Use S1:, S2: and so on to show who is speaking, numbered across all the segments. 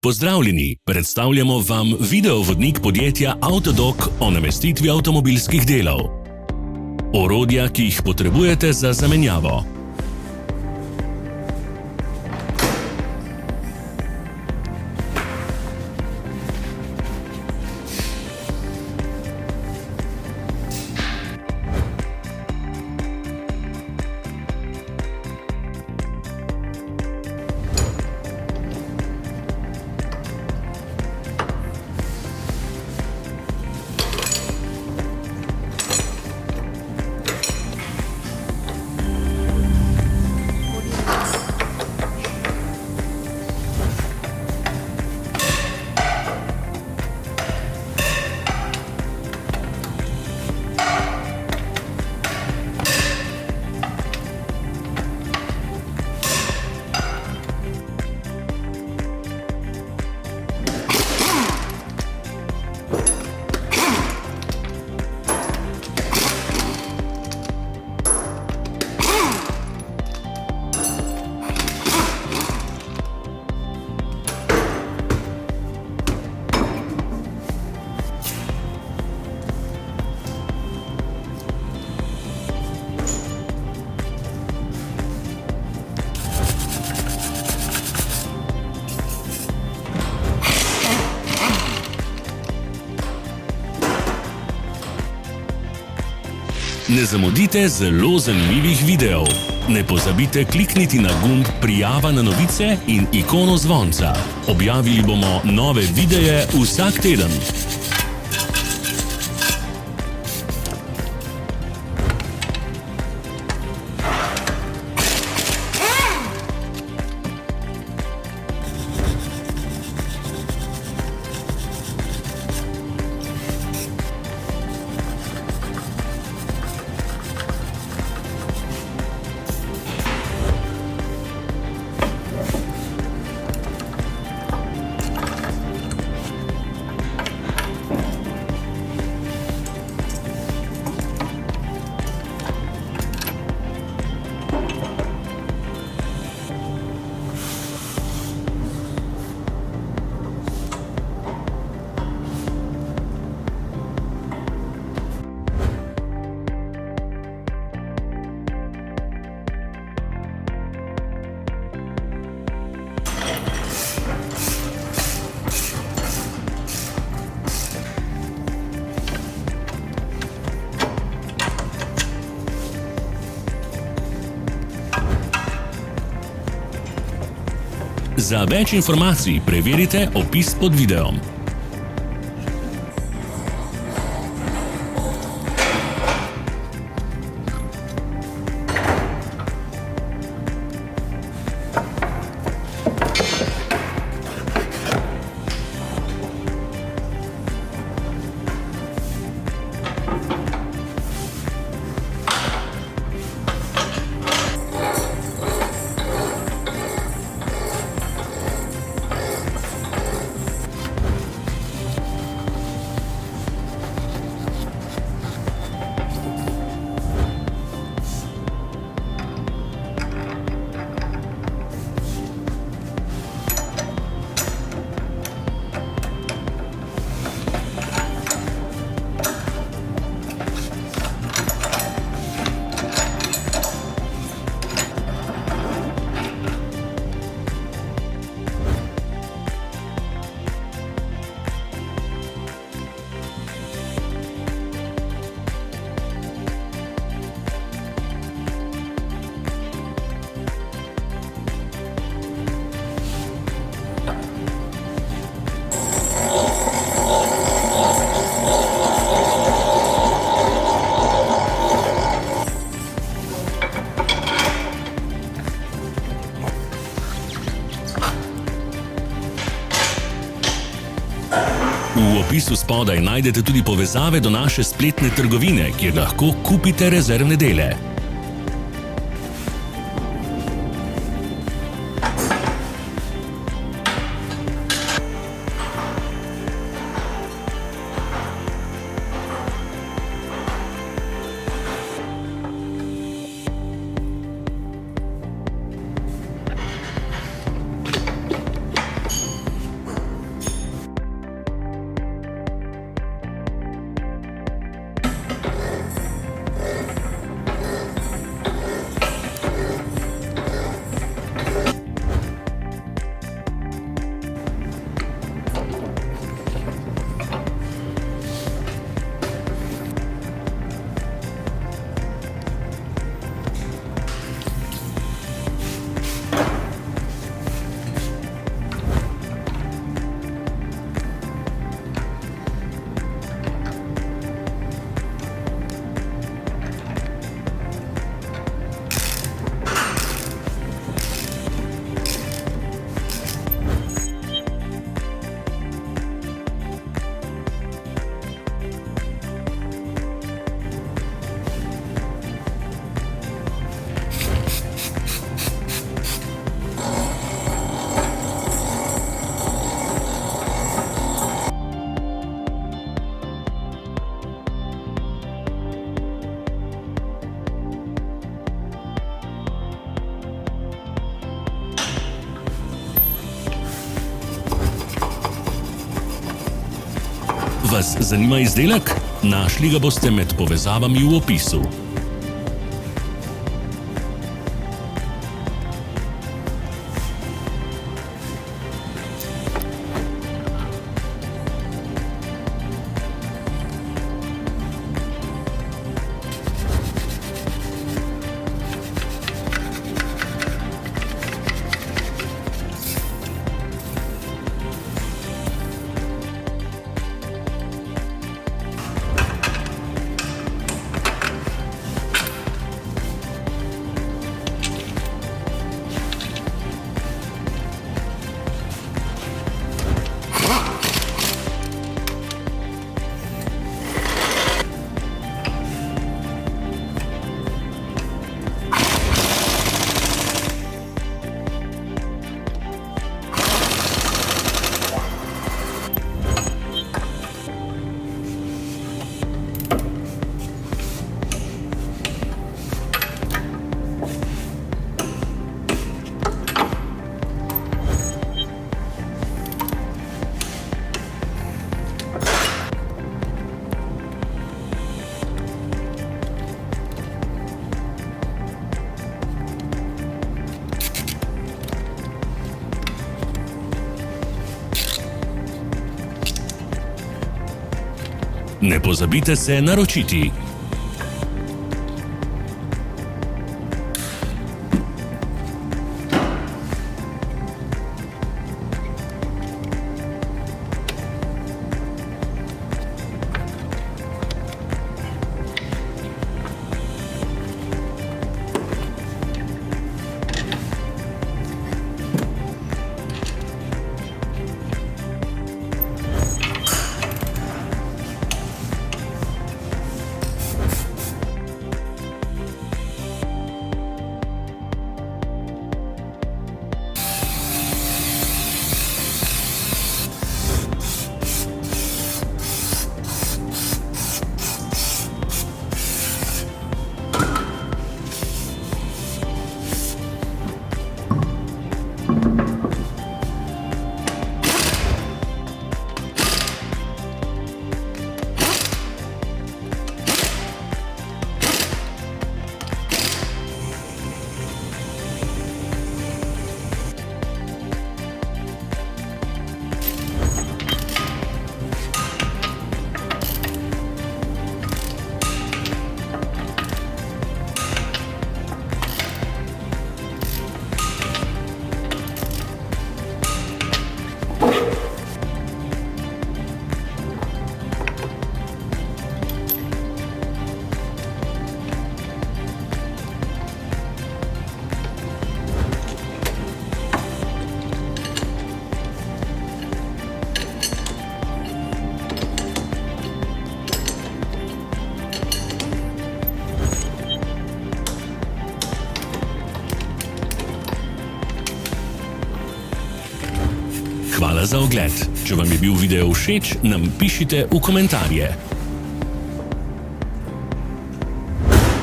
S1: Pozdravljeni, predstavljamo vam videovodnik podjetja Avtodok o namestitvi avtomobilskih delov. Orodja, ki jih potrebujete za zamenjavo. Ne zamudite zelo zanimivih videov. Ne pozabite klikniti na gumb Prijava na novice in ikono zvonca. Objavili bomo nove videe vsak teden. Za več informacij preverite opis pod videom. V opisu spodaj najdete tudi povezave do naše spletne trgovine, kjer lahko kupite rezervne dele. Vas zanima izdelek? Našli ga boste med povezavami v opisu. Ne pozabite se naročiti. Hvala za ogled. Če vam je bil video všeč, nam pišite v komentarje.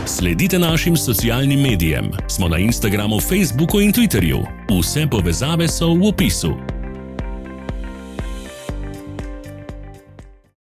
S1: Sledite našim socialnim medijem. Smo na Instagramu, Facebooku in Twitterju. Vse povezave so v opisu.